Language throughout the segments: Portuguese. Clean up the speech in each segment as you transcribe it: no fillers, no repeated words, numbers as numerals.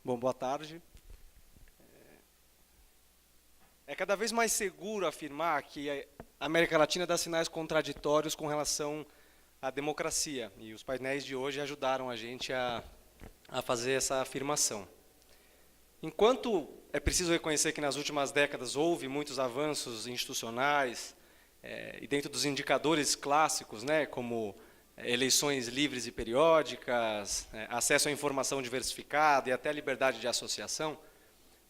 Bom, boa tarde. É cada vez mais seguro afirmar que a América Latina dá sinais contraditórios com relação à democracia. E os painéis de hoje ajudaram a gente a fazer essa afirmação. Enquanto é preciso reconhecer que nas últimas décadas houve muitos avanços institucionais, e dentro dos indicadores clássicos, como eleições livres e periódicas, acesso à informação diversificada e até a liberdade de associação,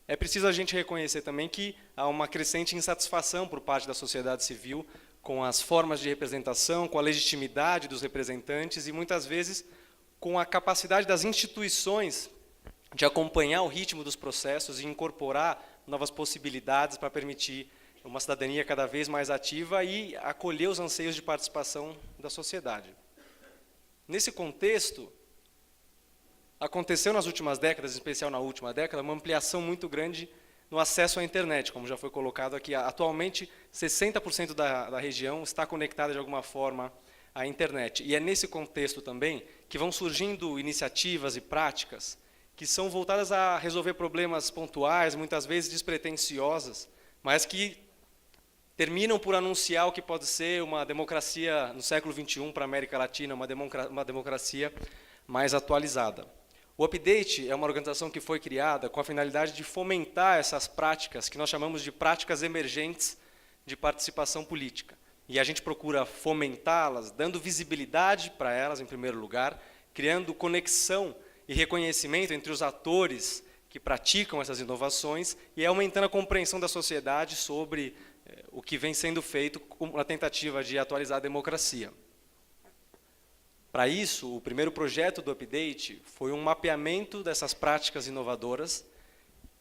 é preciso a gente reconhecer também que há uma crescente insatisfação por parte da sociedade civil com as formas de representação, com a legitimidade dos representantes e, muitas vezes, com a capacidade das instituições de acompanhar o ritmo dos processos e incorporar novas possibilidades para permitir uma cidadania cada vez mais ativa e acolher os anseios de participação da sociedade. Nesse contexto, aconteceu nas últimas décadas, em especial na última década, uma ampliação muito grande no acesso à internet, como já foi colocado aqui. Atualmente, 60% da região está conectada de alguma forma à internet. E é nesse contexto também que vão surgindo iniciativas e práticas que são voltadas a resolver problemas pontuais, muitas vezes despretensiosas, mas que terminam por anunciar o que pode ser uma democracia no século XXI para a América Latina, uma democracia mais atualizada. O Update é uma organização que foi criada com a finalidade de fomentar essas práticas, que nós chamamos de práticas emergentes de participação política. E a gente procura fomentá-las, dando visibilidade para elas, em primeiro lugar, criando conexão e reconhecimento entre os atores que praticam essas inovações e aumentando a compreensão da sociedade sobre o que vem sendo feito na tentativa de atualizar a democracia. Para isso, o primeiro projeto do Update foi um mapeamento dessas práticas inovadoras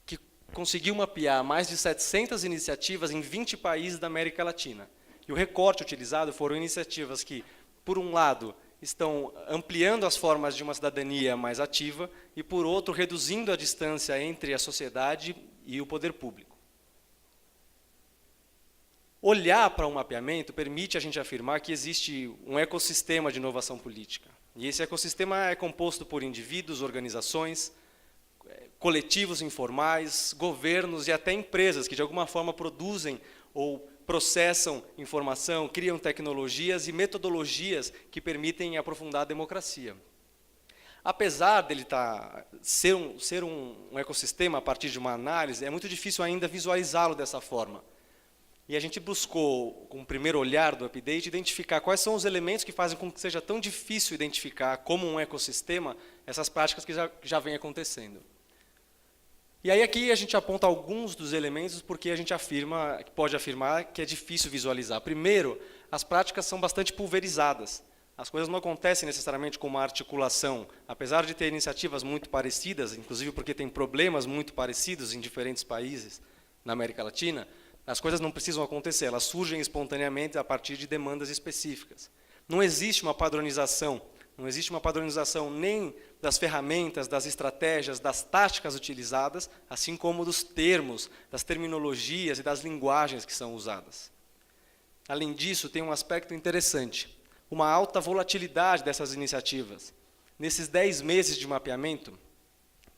que conseguiu mapear mais de 700 iniciativas em 20 países da América Latina. E o recorte utilizado foram iniciativas que, por um lado, estão ampliando as formas de uma cidadania mais ativa e, por outro, reduzindo a distância entre a sociedade e o poder público. Olhar para um mapeamento permite a gente afirmar que existe um ecossistema de inovação política. E esse ecossistema é composto por indivíduos, organizações, coletivos informais, governos e até empresas que, de alguma forma, produzem ou processam informação, criam tecnologias e metodologias que permitem aprofundar a democracia. Apesar dele ser um ecossistema a partir de uma análise, é muito difícil ainda visualizá-lo dessa forma. E a gente buscou, com o primeiro olhar do Update, identificar quais são os elementos que fazem com que seja tão difícil identificar como um ecossistema essas práticas que já vêm acontecendo. E aí aqui a gente aponta alguns dos elementos porque a gente pode afirmar que é difícil visualizar. Primeiro, as práticas são bastante pulverizadas. As coisas não acontecem necessariamente com uma articulação. Apesar de ter iniciativas muito parecidas, inclusive porque tem problemas muito parecidos em diferentes países na América Latina, as coisas não precisam acontecer, elas surgem espontaneamente a partir de demandas específicas. Não existe uma padronização nem das ferramentas, das estratégias, das táticas utilizadas, assim como dos termos, das terminologias e das linguagens que são usadas. Além disso, tem um aspecto interessante, uma alta volatilidade dessas iniciativas. Nesses 10 meses de mapeamento,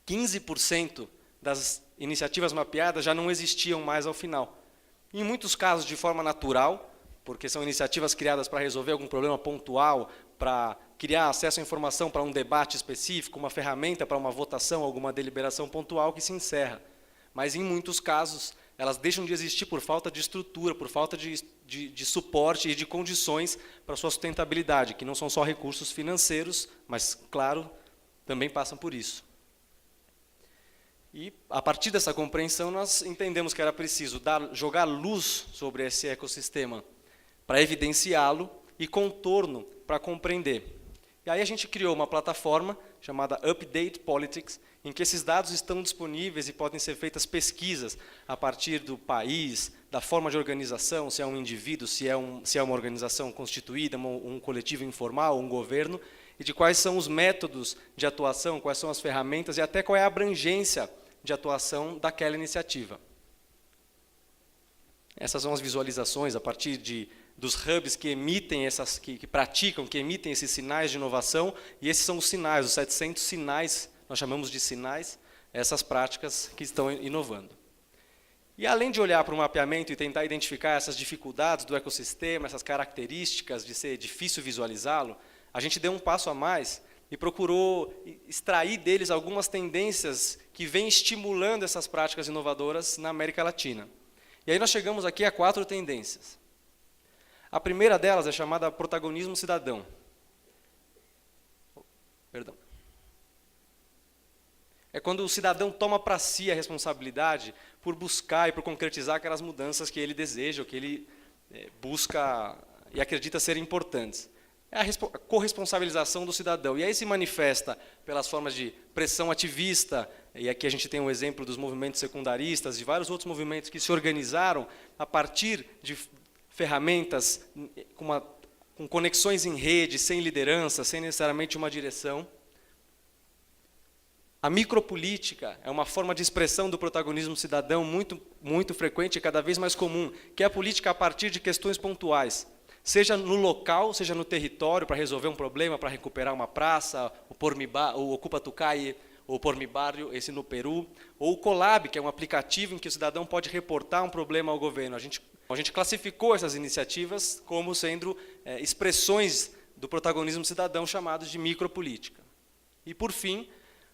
15% das iniciativas mapeadas já não existiam mais ao final. Em muitos casos, de forma natural, porque são iniciativas criadas para resolver algum problema pontual, para criar acesso à informação para um debate específico, uma ferramenta para uma votação, alguma deliberação pontual que se encerra. Mas, em muitos casos, elas deixam de existir por falta de estrutura, por falta de suporte e de condições para sua sustentabilidade, que não são só recursos financeiros, mas, claro, também passam por isso. E, a partir dessa compreensão, nós entendemos que era preciso jogar luz sobre esse ecossistema para evidenciá-lo e contorno para compreender. E aí a gente criou uma plataforma chamada Update Politics, em que esses dados estão disponíveis e podem ser feitas pesquisas a partir do país, da forma de organização, se é um indivíduo, se é uma organização constituída, um coletivo informal, um governo, e de quais são os métodos de atuação, quais são as ferramentas e até qual é a abrangência de atuação daquela iniciativa. Essas são as visualizações a partir dos hubs que emitem que emitem esses sinais de inovação, e esses são os sinais, os 700 sinais, nós chamamos de sinais, essas práticas que estão inovando. E além de olhar para o mapeamento e tentar identificar essas dificuldades do ecossistema, essas características de ser difícil visualizá-lo, a gente deu um passo a mais e procurou extrair deles algumas tendências que vêm estimulando essas práticas inovadoras na América Latina. E aí nós chegamos aqui a 4 tendências. A primeira delas é chamada protagonismo cidadão. Perdão. É quando o cidadão toma para si a responsabilidade por buscar e por concretizar aquelas mudanças que ele deseja, ou que ele busca e acredita serem importantes. É a corresponsabilização do cidadão. E aí se manifesta pelas formas de pressão ativista, e aqui a gente tem um exemplo dos movimentos secundaristas, e vários outros movimentos que se organizaram a partir de ferramentas com conexões em rede, sem liderança, sem necessariamente uma direção. A micropolítica é uma forma de expressão do protagonismo cidadão muito frequente e cada vez mais comum, que é a política a partir de questões pontuais, seja no local, seja no território, para resolver um problema, para recuperar uma praça, o Ocupa Tucay, ou Por Mi Barrio, esse no Peru, ou o Colab, que é um aplicativo em que o cidadão pode reportar um problema ao governo. A gente classificou essas iniciativas como sendo expressões do protagonismo cidadão chamados de micropolítica. E, por fim,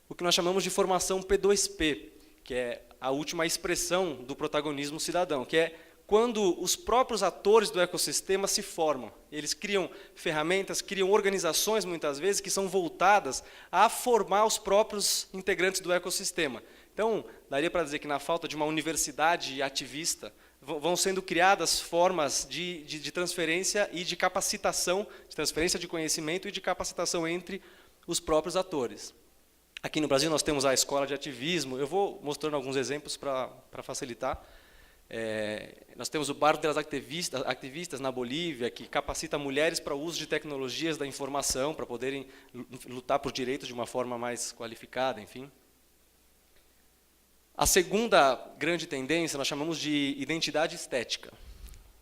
o que nós chamamos de formação P2P, que é a última expressão do protagonismo cidadão, que é quando os próprios atores do ecossistema se formam. Eles criam ferramentas, criam organizações, muitas vezes, que são voltadas a formar os próprios integrantes do ecossistema. Então, daria para dizer que, na falta de uma universidade ativista, vão sendo criadas formas de transferência e de capacitação, de transferência de conhecimento e de capacitação entre os próprios atores. Aqui no Brasil nós temos a Escola de Ativismo, eu vou mostrando alguns exemplos para facilitar. Nós temos o Bar das Activistas na Bolívia, que capacita mulheres para o uso de tecnologias da informação, para poderem lutar por direitos de uma forma mais qualificada, enfim. A segunda grande tendência nós chamamos de identidade estética.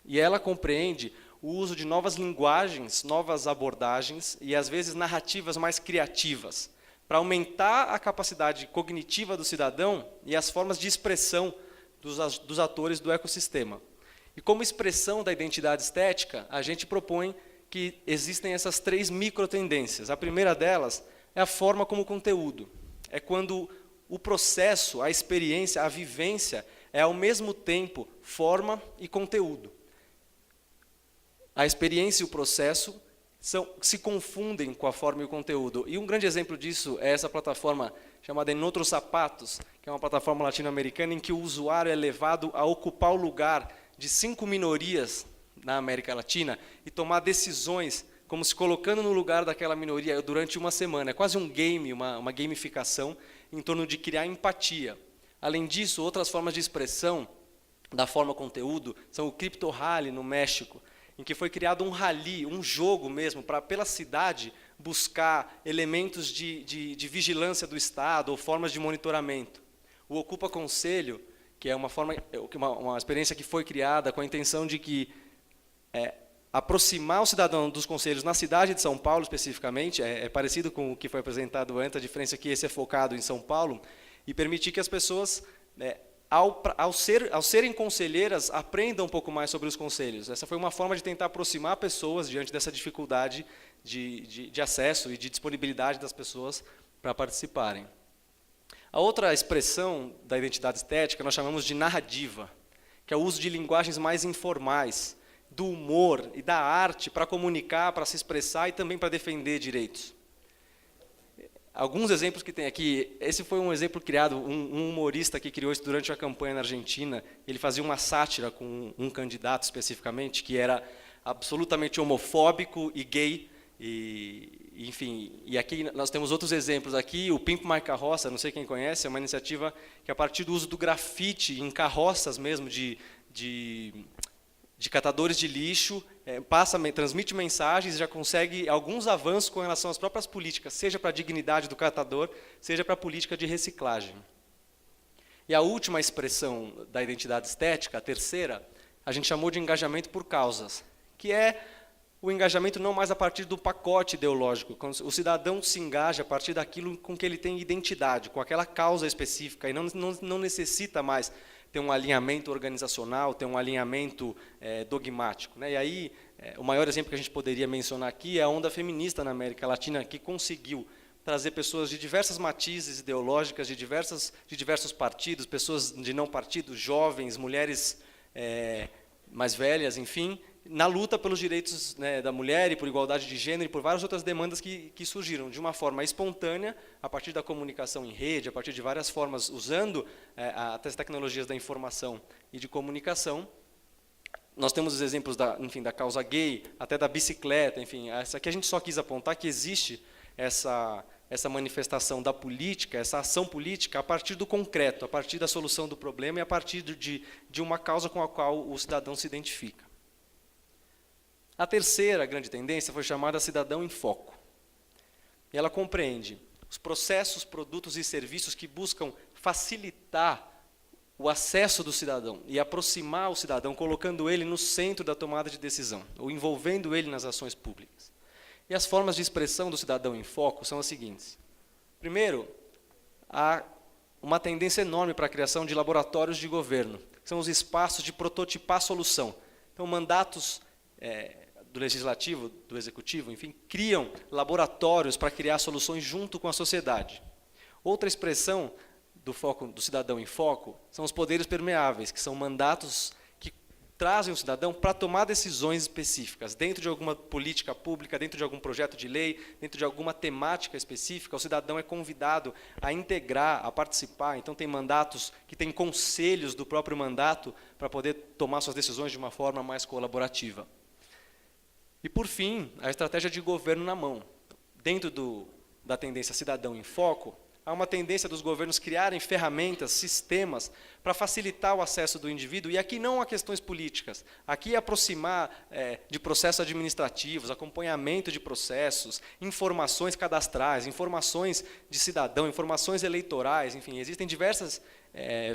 E ela compreende o uso de novas linguagens, novas abordagens e, às vezes, narrativas mais criativas, para aumentar a capacidade cognitiva do cidadão e as formas de expressão dos atores do ecossistema. E como expressão da identidade estética, a gente propõe que existem essas 3 microtendências. A primeira delas é a forma como conteúdo. É quando o processo, a experiência, a vivência é ao mesmo tempo forma e conteúdo. A experiência e o processo se confundem com a forma e o conteúdo. E um grande exemplo disso é essa plataforma chamada Em Outros Sapatos, que é uma plataforma latino-americana em que o usuário é levado a ocupar o lugar de 5 minorias na América Latina e tomar decisões como se colocando no lugar daquela minoria durante uma semana. É quase um game, uma gamificação em torno de criar empatia. Além disso, outras formas de expressão da forma conteúdo são o Crypto Rally no México, em que foi criado um rally, um jogo mesmo, para, pela cidade, buscar elementos de vigilância do Estado ou formas de monitoramento. O Ocupa Conselho, que é uma experiência que foi criada com a intenção de aproximar o cidadão dos conselhos na cidade de São Paulo, especificamente, é parecido com o que foi apresentado antes, a diferença é que esse é focado em São Paulo, e permitir que as pessoas, ao serem conselheiras, aprendam um pouco mais sobre os conselhos. Essa foi uma forma de tentar aproximar pessoas diante dessa dificuldade de acesso e de disponibilidade das pessoas para participarem. A outra expressão da identidade estética nós chamamos de narrativa, que é o uso de linguagens mais informais, do humor e da arte para comunicar, para se expressar e também para defender direitos. Alguns exemplos que tem aqui, esse foi um exemplo criado, um humorista que criou isso durante a campanha na Argentina, ele fazia uma sátira com um candidato especificamente, que era absolutamente homofóbico e gay, enfim, e aqui nós temos outros exemplos aqui, o Pimp My Carroça, não sei quem conhece, é uma iniciativa que a partir do uso do grafite em carroças mesmo, de catadores de lixo, transmite mensagens e já consegue alguns avanços com relação às próprias políticas, seja para a dignidade do catador, seja para a política de reciclagem. E a última expressão da identidade estética, a terceira, a gente chamou de engajamento por causas, que é o engajamento não mais a partir do pacote ideológico, quando o cidadão se engaja a partir daquilo com que ele tem identidade, com aquela causa específica, e não necessita mais ter um alinhamento organizacional, ter um alinhamento dogmático, né? E aí, o maior exemplo que a gente poderia mencionar aqui é a onda feminista na América Latina, que conseguiu trazer pessoas de diversas matizes ideológicas, de diversos partidos, pessoas de não partidos, jovens, mulheres mais velhas, enfim, na luta pelos direitos, né, da mulher e por igualdade de gênero e por várias outras demandas que surgiram de uma forma espontânea, a partir da comunicação em rede, a partir de várias formas, usando as tecnologias da informação e de comunicação. Nós temos os exemplos da causa gay, até da bicicleta, enfim, essa aqui a gente só quis apontar que existe essa manifestação da política, essa ação política a partir do concreto, a partir da solução do problema e a partir de uma causa com a qual o cidadão se identifica. A terceira grande tendência foi chamada Cidadão em Foco. E ela compreende os processos, produtos e serviços que buscam facilitar o acesso do cidadão e aproximar o cidadão, colocando ele no centro da tomada de decisão, ou envolvendo ele nas ações públicas. E as formas de expressão do Cidadão em Foco são as seguintes. Primeiro, há uma tendência enorme para a criação de laboratórios de governo, que são os espaços de prototipar solução. Então, mandatos do Legislativo, do Executivo, enfim, criam laboratórios para criar soluções junto com a sociedade. Outra expressão do Cidadão em Foco são os poderes permeáveis, que são mandatos que trazem o cidadão para tomar decisões específicas, dentro de alguma política pública, dentro de algum projeto de lei, dentro de alguma temática específica, o cidadão é convidado a integrar, a participar. Então, tem mandatos que têm conselhos do próprio mandato para poder tomar suas decisões de uma forma mais colaborativa. E, por fim, a estratégia de governo na mão. Dentro da tendência Cidadão em Foco, há uma tendência dos governos criarem ferramentas, sistemas, para facilitar o acesso do indivíduo, e aqui não há questões políticas, aqui é aproximar de processos administrativos, acompanhamento de processos, informações cadastrais, informações de cidadão, informações eleitorais, enfim, existem diversas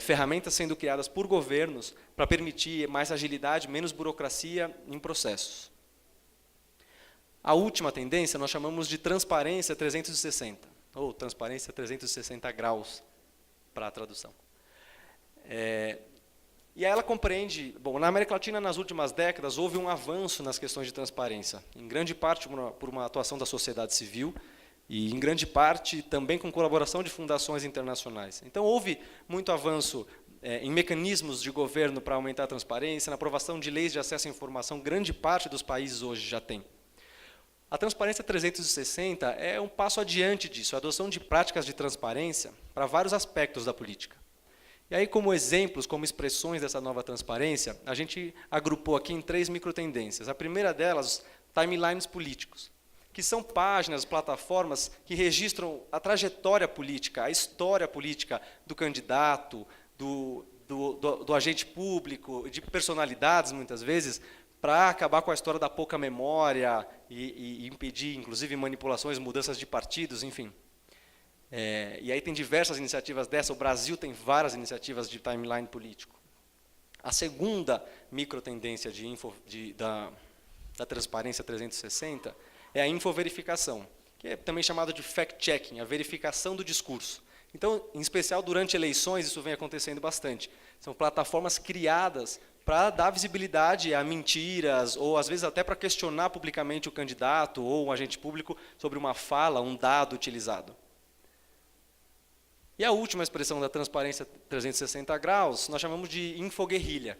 ferramentas sendo criadas por governos para permitir mais agilidade, menos burocracia em processos. A última tendência nós chamamos de transparência 360. Ou transparência 360 graus, para a tradução. E aí ela compreende, bom, na América Latina, nas últimas décadas, houve um avanço nas questões de transparência, em grande parte por uma atuação da sociedade civil, e em grande parte também com colaboração de fundações internacionais. Então, houve muito avanço em mecanismos de governo para aumentar a transparência, na aprovação de leis de acesso à informação, grande parte dos países hoje já tem. A transparência 360 é um passo adiante disso, a adoção de práticas de transparência para vários aspectos da política. E aí, como exemplos, como expressões dessa nova transparência, a gente agrupou aqui em 3 microtendências. A primeira delas, timelines políticos, que são páginas, plataformas que registram a trajetória política, a história política do candidato, do agente público, de personalidades, muitas vezes, para acabar com a história da pouca memória e impedir, inclusive, manipulações, mudanças de partidos, enfim. E aí tem diversas iniciativas dessa, o Brasil tem várias iniciativas de timeline político. A segunda microtendência da transparência 360 é a infoverificação, que é também chamada de fact-checking, a verificação do discurso. Então, em especial durante eleições, isso vem acontecendo bastante. São plataformas criadas para dar visibilidade a mentiras, ou às vezes até para questionar publicamente o candidato ou o agente público sobre uma fala, um dado utilizado. E a última expressão da transparência 360 graus, nós chamamos de infoguerrilha,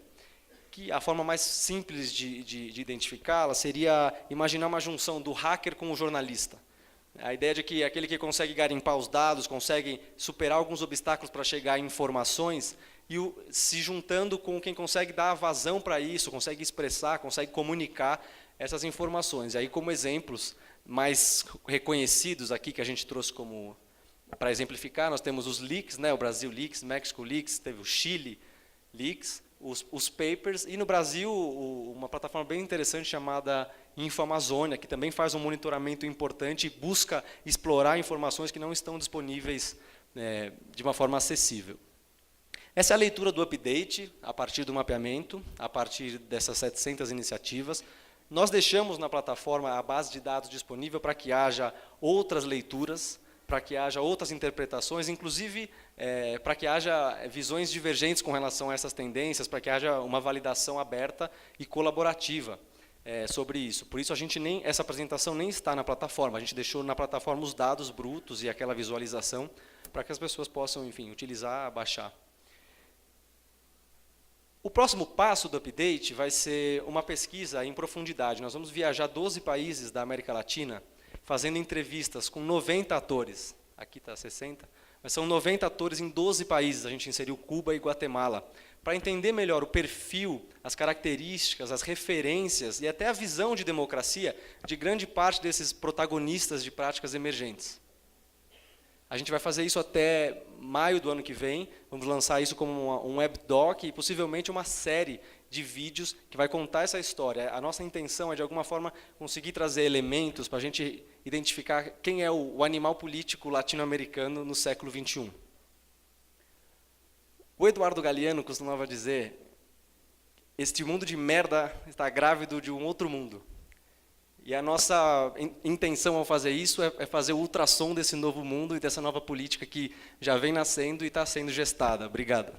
que a forma mais simples de identificá-la seria imaginar uma junção do hacker com o jornalista. A ideia de que aquele que consegue garimpar os dados, consegue superar alguns obstáculos para chegar a informações, e se juntando com quem consegue dar vazão para isso, consegue expressar, consegue comunicar essas informações. E aí, como exemplos mais reconhecidos aqui, que a gente trouxe como para exemplificar, nós temos os leaks, né, o Brasil Leaks, México Leaks, teve o Chile Leaks, os papers, e no Brasil, uma plataforma bem interessante chamada InfoAmazônia, que também faz um monitoramento importante e busca explorar informações que não estão disponíveis de uma forma acessível. Essa é a leitura do update, a partir do mapeamento, a partir dessas 700 iniciativas. Nós deixamos na plataforma a base de dados disponível para que haja outras leituras, para que haja outras interpretações, inclusive para que haja visões divergentes com relação a essas tendências, para que haja uma validação aberta e colaborativa sobre isso. Por isso, essa apresentação nem está na plataforma, a gente deixou na plataforma os dados brutos e aquela visualização para que as pessoas possam, enfim, utilizar, baixar. O próximo passo do update vai ser uma pesquisa em profundidade. Nós vamos viajar 12 países da América Latina, fazendo entrevistas com 90 atores. Aqui está 60, mas são 90 atores em 12 países. A gente inseriu Cuba e Guatemala, para entender melhor o perfil, as características, as referências e até a visão de democracia de grande parte desses protagonistas de práticas emergentes. A gente vai fazer isso até maio do ano que vem, vamos lançar isso como um webdoc e possivelmente uma série de vídeos que vai contar essa história. A nossa intenção é, de alguma forma, conseguir trazer elementos para a gente identificar quem é o animal político latino-americano no século XXI. O Eduardo Galeano costumava dizer: este mundo de merda está grávido de um outro mundo. E a nossa intenção ao fazer isso é fazer o ultrassom desse novo mundo e dessa nova política que já vem nascendo e está sendo gestada. Obrigado.